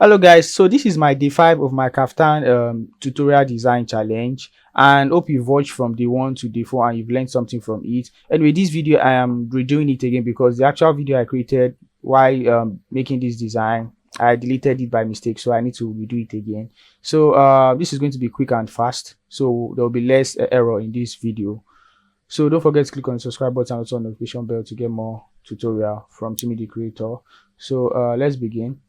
Hello guys, so this is my day 5 of my Kaftan tutorial design challenge, and hope you've watched from day 1 to day 4 and you've learned something from it. Anyway, this video I am redoing it again because the actual video I created while making this design, I deleted it by mistake, so I need to redo it again. So this is going to be quick and fast, so there will be less error in this video. So don't forget to click on the subscribe button and also on the notification bell to get more tutorial from Timmy the Creator. So let's begin.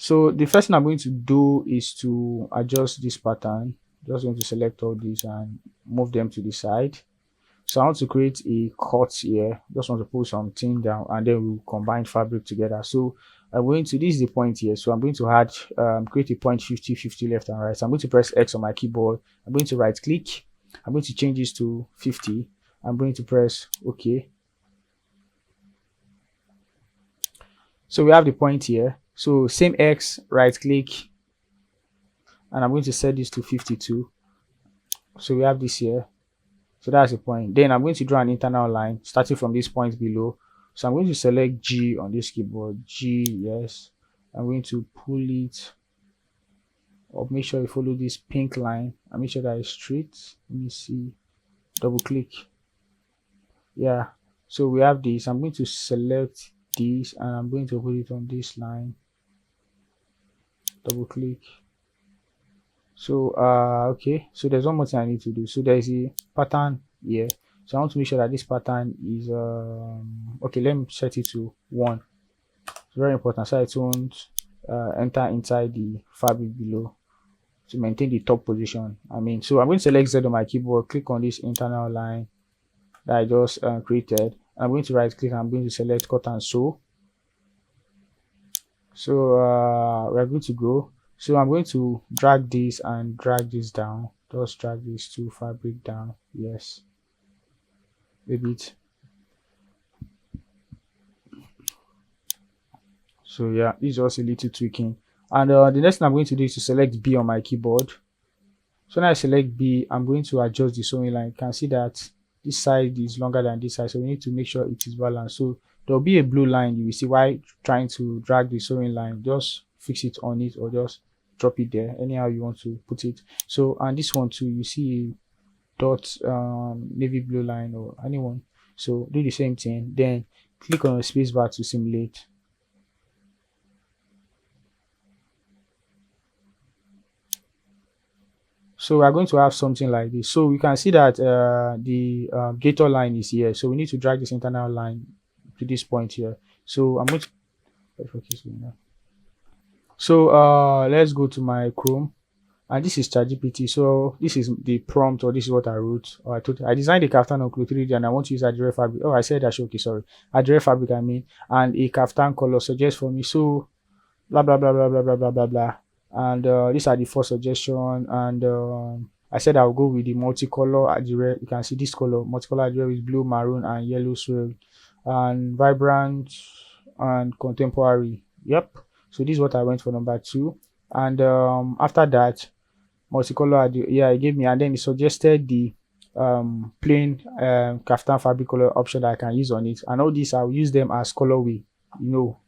So the first thing I'm going to do is to adjust this pattern. Just going to select all these and move them to the side. So I want to create a cut here. Just want to pull something down and then we'll combine fabric together. So I'm going to, this is the point here. So I'm going to add, create a point 50, 50 left and right. So I'm going to press X on my keyboard. I'm going to right click. I'm going to change this to 50. I'm going to press OK. So we have the point here. So same X, right click, and I'm going to set this to 52. So we have this here. So that's the point. Then I'm going to draw an internal line starting from this point below. So I'm going to select G on this keyboard. G, yes. I'm going to pull it up. Make sure you follow this pink line and make sure that it's straight. Let me see. Double click. Yeah. So we have this. I'm going to select this and I'm going to put it on this line. Double click. So okay, so there's one more thing I need to do. So there's a pattern here, so I want to make sure that this pattern is okay. Let me set it to 1. It's very important so it won't enter inside the fabric below to maintain the top position. So I'm going to select Z on my keyboard, click on this internal line that I just created. I'm going to right click and I'm going to select cut and sew. So we're good to go. So I'm going to drag this and drag this down. Just drag these two fabric down. Yes, a bit. So yeah, this is also a little tweaking. And the next thing I'm going to do is to select B on my keyboard. So now I select B, I'm going to adjust the sewing line. You can see that this side is longer than this side, so we need to make sure it is balanced. So there will be a blue line. You will see why trying to drag the sewing line. Just fix it on it or just drop it there anyhow you want to put it. So and this one too, you see a dot navy blue line or anyone. So do the same thing, then click on the space bar to simulate. So we are going to have something like this. So we can see that the gator line is here. So we need to drag this internal line to this point here. So I'm going to focus on that. So let's go to my Chrome, and this is ChatGPT. So this is the prompt, or this is what I wrote. Or I designed a Kaftan on Clo3d and I want to use Adire fabric. Oh, I said that. Okay, sorry. Adire fabric, and a Kaftan color suggest for me. So blah blah blah blah blah blah blah blah blah. And these are the 4 suggestions. And I said I'll go with the multicolor Adire. You can see this color, multicolor Adire with blue, maroon, and yellow swirl, and vibrant and contemporary. Yep. So this is what I went for, number 2. And after that, multicolor Adire, yeah, it gave me, and then it suggested the plain Kaftan fabric color option that I can use on it. And all these I'll use them as colorway.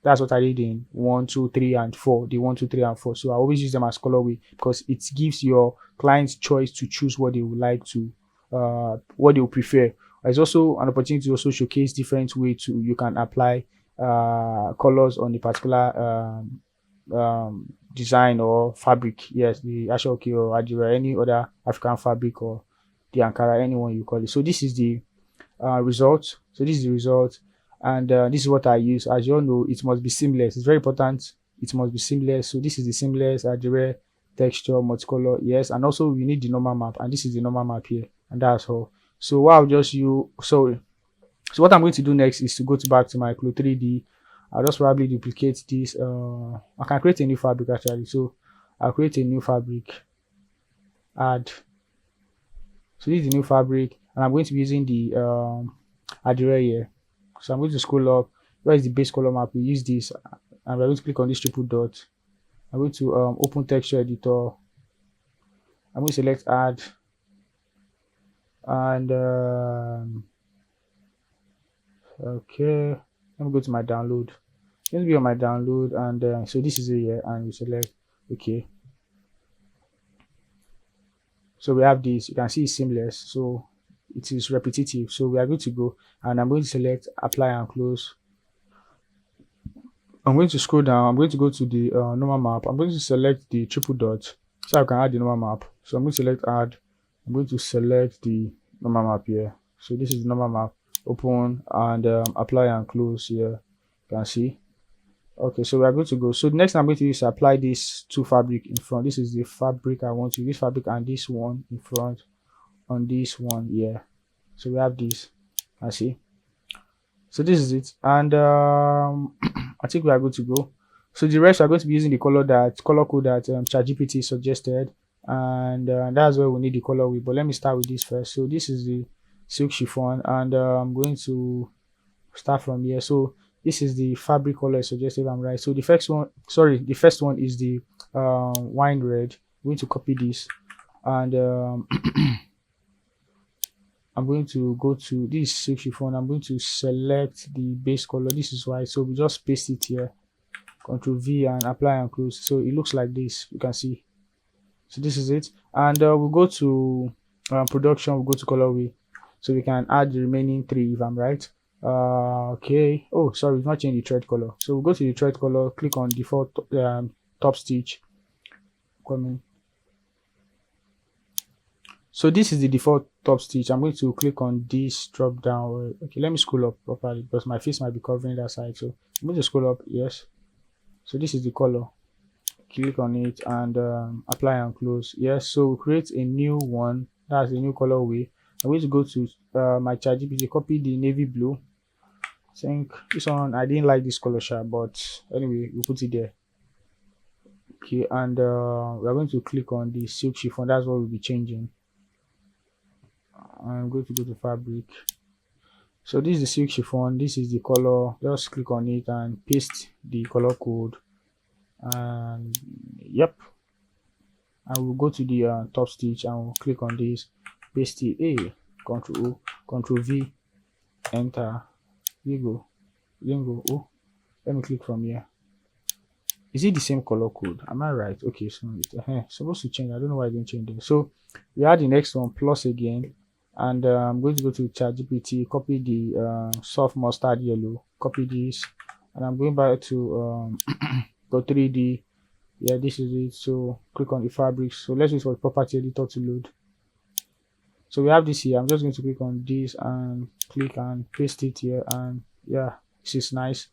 That's what I did in 1, 2, 3, and 4. The 1, 2, 3, and 4. So I always use them as colorway because it gives your clients choice to choose what they would like to, what they would prefer. There's also an opportunity to also showcase different way to you can apply colors on a particular design or fabric. Yes, the Ashoki or Adire, any other African fabric, or the Ankara, anyone you call it. So this is the result. So this is the result. And this is what I use. As you all know, it must be seamless. It's very important. It must be seamless. So this is the seamless Adire texture multicolor. Yes, and also we need the normal map, and this is the normal map here, and that's all. So what I'll just use. So what I'm going to do next is to go back to my Clo3d. I'll just probably duplicate this. I can create a new fabric actually. So I'll create a new fabric. Add. So this is the new fabric, and I'm going to be using the Adire here. So I'm going to scroll up. Where is the base color map? We use this, and we're going to click on this triple dot. I'm going to open texture editor. I'm going to select add, and okay, let me go to my download. going to be on my download, and so this is it here, and we select okay. So we have this, you can see it's seamless, so it is repetitive, so we are good to go. And I'm going to select apply and close. I'm going to scroll down, I'm going to go to the normal map. I'm going to select the triple dot so I can add the normal map. So I'm going to select add, I'm going to select the normal map here. So this is the normal map, open, and apply and close here, you can see. Okay, so we are good to go. So the next thing I'm going to do is apply this two fabric in front. This is the fabric I want to use, fabric, and this one in front on this one here. So we have this, I see. So this is it, and I think we are good to go. So the rest are going to be using the color code that ChatGPT suggested, and that's where we need the color with. But let me start with this first. So this is the silk chiffon, and I'm going to start from here. So this is the fabric color suggested, I'm right. So the first one is the wine red. I'm going to copy this, and I'm going to go to this silk chiffon. I'm going to select the base color. This is white, so we just paste it here, Ctrl V, and apply and close. So it looks like this, you can see. So this is it, and we'll go to production, we'll go to colorway, so we can add the remaining three if I'm right. Okay, oh sorry, we've not changed the thread color. So we'll go to the thread color, click on default top stitch, coming. So this is the default top stitch. I'm going to click on this drop down. Okay, let me scroll up properly because my face might be covering that side. So I'm going to scroll up, yes. So this is the color, click on it, and apply and close, yes. So we'll create a new one, that's a new colorway. I'm going to go to my ChatGPT, copy the navy blue. I think this one, I didn't like this color shot, but anyway, we'll put it there. Okay, and we're going to click on the silk chiffon, that's what we'll be changing. I'm going to go to fabric. So this is the silk chiffon, this is the color. Just click on it and paste the color code, and yep, and we'll go to the top stitch and we'll click on this, paste it, Ctrl O, Ctrl V, enter. Here you go, then go. Oh, let me click from here. Is it the same color code? Am I right? Okay, so it's supposed to change. I don't know why it didn't change there. So we add the next one, plus again, and I'm going to go to ChatGPT, copy the soft mustard yellow, copy this, and I'm going back to Clo3d. Yeah, this is it. So click on the fabric. So let's wait for the property editor to load. So we have this here. I'm just going to click on this and click and paste it here, and yeah, this is nice.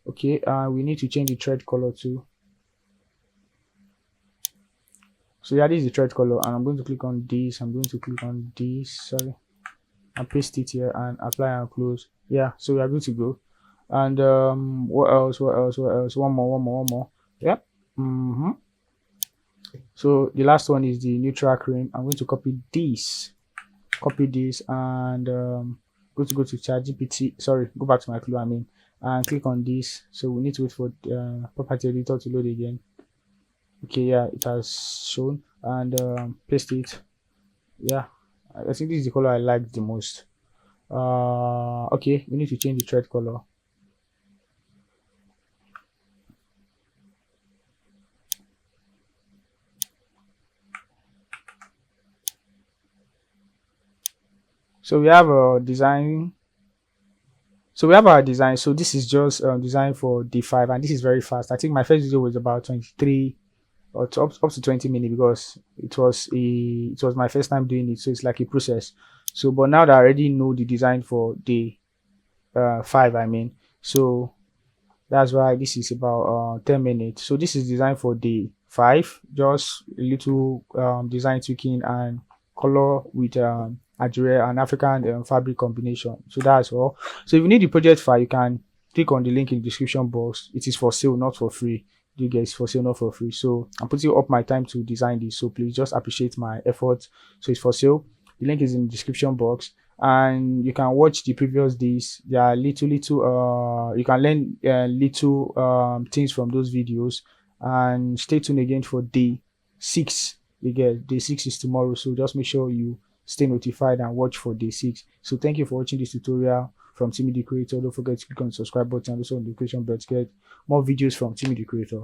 Okay, we need to change the thread color too. So yeah, this is the thread color, and I'm going to click on this. I'm going to click on this, sorry, and paste it here and apply and close. Yeah, so we are good to go. And what else? One more. Yep. So the last one is the neutral cream. I'm going to copy this, and going to go to ChatGPT. Sorry, go back to my Clo, and click on this. So we need to wait for the property editor to load again. Okay, yeah, it has shown, and paste it. Yeah, I think this is the color I like the most. Okay, we need to change the thread color. So we have a design. So we have our design. So this is just design for D5, and this is very fast. I think my first video was about 23 or up to 20 minutes because it was my first time doing it. So it's like a process. So but now that I already know the design for day 5, so that's why this is about 10 minutes. So this is designed for day 5, just a little design tweaking and color with Adire and African fabric combination. So that's all. So if you need the project file, you can click on the link in the description box. It is for sale, not for free. You guys, for sale, not for free. So I'm putting up my time to design this, so please just appreciate my effort. So it's for sale. The link is in the description box, and you can watch the previous days. There are little you can learn little things from those videos, and stay tuned again for day 6. You get day 6 is tomorrow, so just make sure you stay notified and watch for day 6. So thank you for watching this tutorial. from Timmy the Creator. Don't forget to click on the subscribe button and also on the notification bell to get more videos from Timmy the Creator.